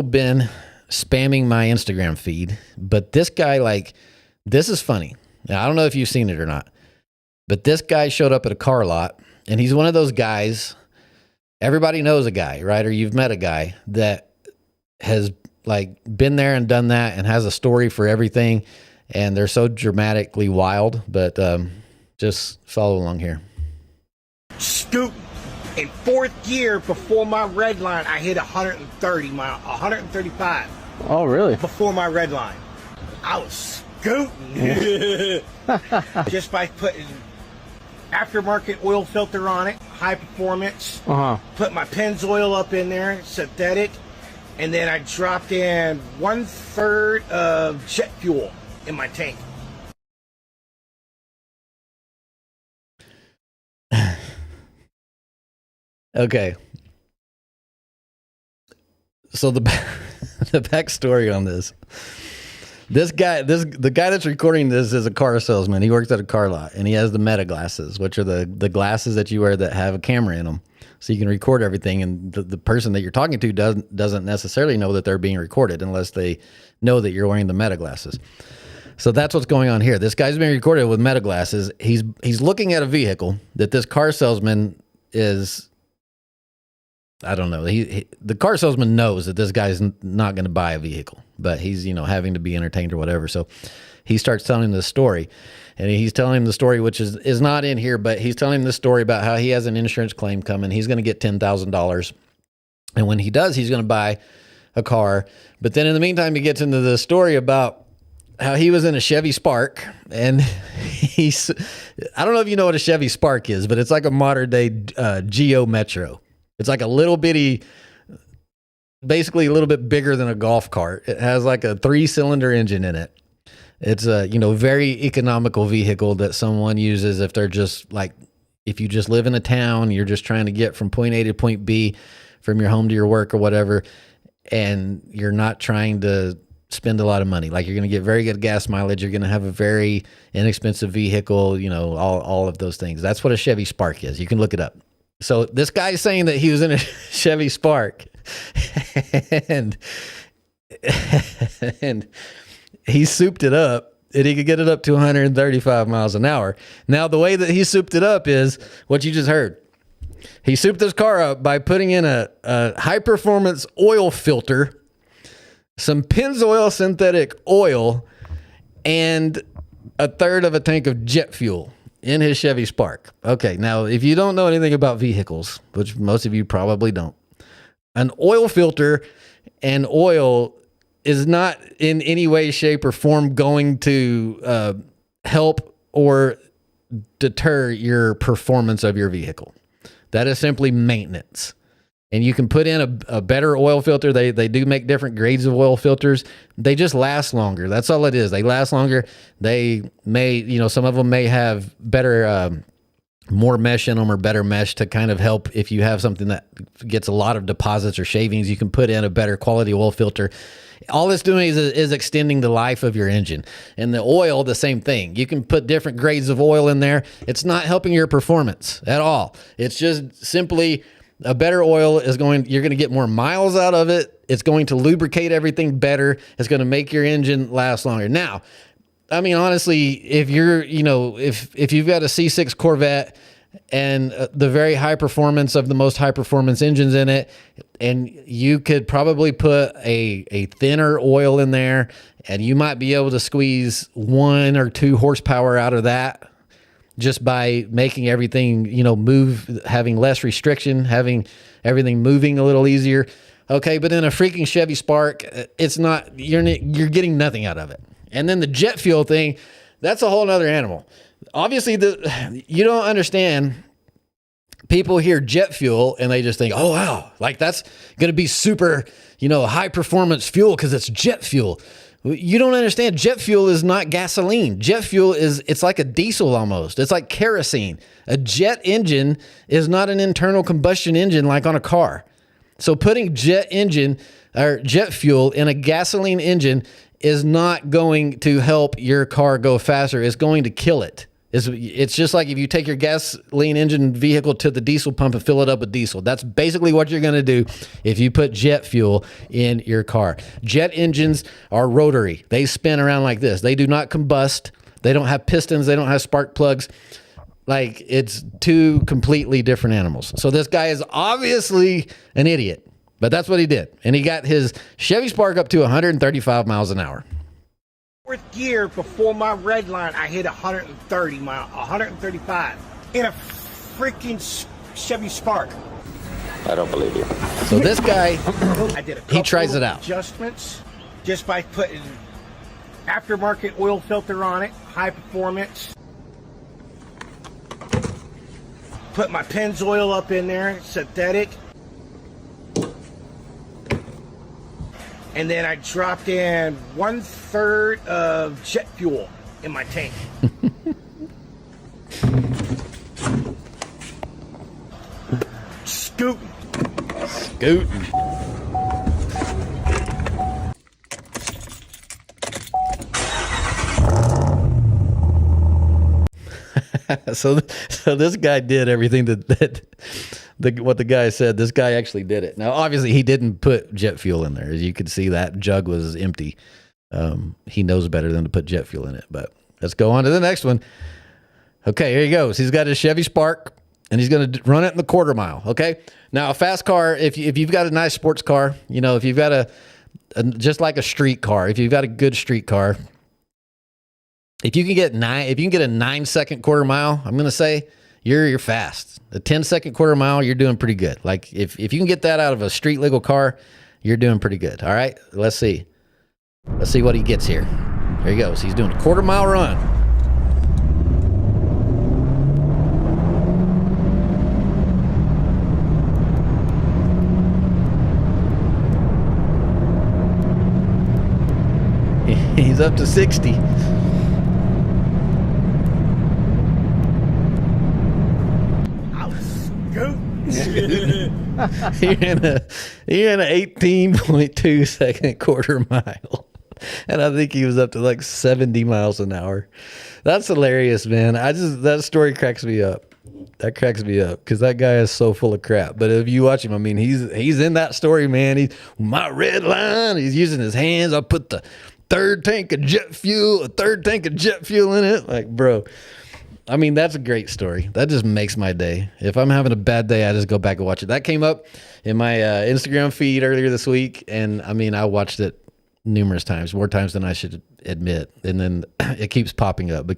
been spamming my Instagram feed, but this guy, like, this is funny. Now, I don't know if you've seen it or not, but this guy showed up at a car lot, and he's one of those guys. Everybody knows a guy, right? Or you've met a guy that has like been there and done that and has a story for everything. And they're so dramatically wild, but just follow along here. Scootin. In fourth gear before my red line, I hit 135. Oh, really? Before my red line. I was scooting. Just by putting aftermarket oil filter on it, high performance. Put my Pennzoil up in there, synthetic. And then I dropped in 1/3 of jet fuel in my tank. Okay. So the backstory on this. The guy that's recording this is a car salesman. He works at a car lot, and he has the Meta glasses, which are the glasses that you wear that have a camera in them, so you can record everything. And the person that you're talking to doesn't necessarily know that they're being recorded unless they know that you're wearing the Meta glasses. So that's what's going on here. This guy's being recorded with Meta glasses. He's looking at a vehicle that this car salesman is. I don't know. The car salesman knows that this guy's not going to buy a vehicle, but he's, having to be entertained or whatever. So he starts telling this story, and he's telling him the story, which is not in here, but he's telling him the story about how he has an insurance claim coming. He's going to get $10,000. And when he does, he's going to buy a car. But then in the meantime, he gets into the story about how he was in a Chevy Spark, and I don't know if you know what a Chevy Spark is, but it's like a modern day Geo Metro. It's like a little bitty, basically a little bit bigger than a golf cart. It has like a 3-cylinder engine in it. It's a, very economical vehicle that someone uses if they're just like, if you just live in a town, you're just trying to get from point A to point B from your home to your work or whatever, and you're not trying to spend a lot of money. Like, you're going to get very good gas mileage. You're going to have a very inexpensive vehicle, all of those things. That's what a Chevy Spark is. You can look it up. So this guy's saying that he was in a Chevy Spark and he souped it up, and he could get it up to 135 miles an hour. Now, the way that he souped it up is what you just heard. He souped this car up by putting in a high-performance oil filter, some Pennzoil synthetic oil, and 1/3 of a tank of jet fuel in his Chevy Spark. Okay, now, if you don't know anything about vehicles, which most of you probably don't, an oil filter and oil is not in any way, shape, or form going to help or deter your performance of your vehicle. That is simply maintenance. And you can put in a better oil filter. They do make different grades of oil filters. They just last longer. That's all it is. They last longer. They may, some of them may have better, more mesh in them, or better mesh to kind of help if you have something that gets a lot of deposits or shavings. You can put in a better quality oil filter. All it's doing is extending the life of your engine. And the oil, the same thing. You can put different grades of oil in there. It's not helping your performance at all. It's just simply a better oil you're going to get more miles out of it. It's going to lubricate everything better. It's going to make your engine last longer. Now, I mean, honestly, if you're, if you've got a C6 Corvette and the very high performance of the most high performance engines in it, and you could probably put a thinner oil in there, and you might be able to squeeze 1 or 2 horsepower out of that, just by making everything, move, having less restriction, having everything moving a little easier. Okay, but in a freaking Chevy Spark, it's not, you're getting nothing out of it. And then the jet fuel thing, that's a whole nother animal. Obviously, you don't understand. People hear jet fuel and they just think, oh, wow, like that's going to be super, high performance fuel because it's jet fuel. You don't understand. Jet fuel is not gasoline. Jet fuel it's like a diesel almost. It's like kerosene. A jet engine is not an internal combustion engine like on a car. So putting jet fuel in a gasoline engine is not going to help your car go faster. It's going to kill it. It's just like if you take your gasoline engine vehicle to the diesel pump and fill it up with diesel. That's basically what you're going to do if you put jet fuel in your car. Jet engines are rotary. They spin around like this. They do not combust. They don't have pistons. They don't have spark plugs. Like, it's two completely different animals. So this guy is obviously an idiot, but that's what he did. And he got his Chevy Spark up to 135 miles an hour. Fourth gear before my red line, I hit 135 in a freaking Chevy Spark. I don't believe you. So this guy, I did he tries it out. Adjustments just by putting aftermarket oil filter on it, high performance. Put my Pennzoil up in there, synthetic. And then I dropped in 1/3 of jet fuel in my tank. Scootin. So this guy did everything what the guy said. This guy actually did it. Now, obviously, he didn't put jet fuel in there. As you could see, that jug was empty. He knows better than to put jet fuel in it. But let's go on to the next one. Okay, here he goes. He's got his Chevy Spark, and he's going to run it in the quarter mile. Okay. Now, a fast car, if you've got a nice sports car, if you've got a just like a street car, if you've got a good street car, if you can get a 9-second quarter mile, I'm going to say you're fast. A 10-second quarter mile, you're doing pretty good. Like if you can get that out of a street legal car, you're doing pretty good. All right, let's see what he gets here. Here he goes. He's doing a quarter mile run. He's up to 60. You're in an 18.2 second quarter mile. And I think he was up to like 70 miles an hour. That's hilarious, man. That story cracks me up. That cracks me up because that guy is so full of crap. But if you watch him, I mean, he's in that story, man. He's my red line. He's using his hands. I put the a third tank of jet fuel in it. Like, bro. I mean, that's a great story. That just makes my day. If I'm having a bad day, I just go back and watch it. That came up in my Instagram feed earlier this week, and I mean, I watched it numerous times, more times than I should admit. And then it keeps popping up because